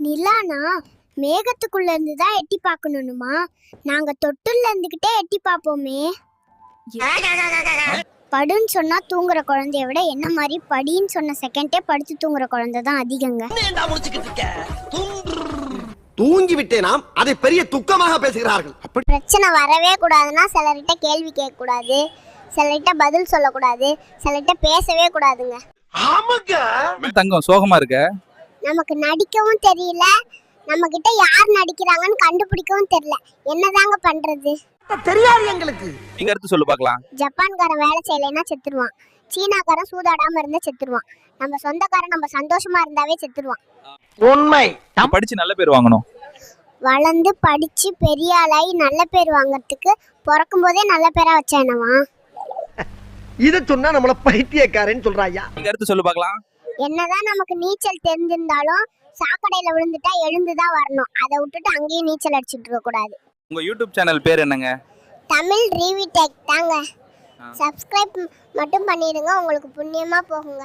நிலானா மேகத்துக்குள்ள இருந்து தான் எட்டி பார்க்கணுமா? நாங்க தொட்டுல இருந்துகிட்டே எட்டி பார்ப்போமே. படுன்னு சொன்னா தூங்குற குழந்தைய விட என்ன மாதிரி படின்னு சொன்ன செகண்டே படுத்து தூங்குற குழந்தை தான் அதிகங்க. தூங்கி விட்டேனாம், அதை பெரிய துக்கமாக பேசுகிறார்கள். பிரச்சனை வரவே கூடாதுன்னா சிலர்கிட்ட கேள்வி கேட்க கூடாது, சிலர்கிட்ட பதில் சொல்லக்கூடாது, சிலர்கிட்ட பேசவே கூடாதுங்க. தங்கம் சோகமா இருக்க. நமக்கு நடிக்கவும் தெரியல, நம்ம கிட்ட யார் நடிக்கிறாங்கன்னு கண்டுபிடிக்கவும் தெரியல. என்னதாங்க பண்றது? தெரியாது எங்களுக்கு. நீங்க எடுத்து சொல்லு பார்க்கலாம். ஜப்பான்காரன் வேலை செய்யலைன்னா செத்துருவான், சீனாக்காரன் சூதாடாம இருந்தா செத்துருவான், நம்ம சொந்தக்காரன் நம்ம சந்தோஷமா இருந்தாவே செத்துருவான். உண்மை. படிச்சு நல்ல பேர் வாங்கணும். வளர்ந்து படிச்சு பெரிய ஆளாகி நல்ல பேர் வாங்கறதுக்கு பிறக்கும் போதே நல்ல பேரா வச்சேனவா? இத சொன்னா நம்மள பைத்தியக்காரன்னு சொல்றாயா. நீங்க எடுத்து சொல்லு பார்க்கலாம். என்னதான் நமக்கு நீச்சல் தெரிஞ்சிருந்தாலும் சாக்கடையில விழுந்துட்டா எழுந்துதான் வரணும். அதை விட்டுட்டு அங்கேயும் நீச்சல் அடிச்சுட்டு இருக்க கூடாது. உங்க யூடியூப் சேனல் பேர் என்னங்க? தமிழ் ரிவி டெக் தாங்க. சப்ஸ்கிரைப் மட்டும் பண்ணிடுங்க, உங்களுக்கு புண்ணியமா போகுங்க.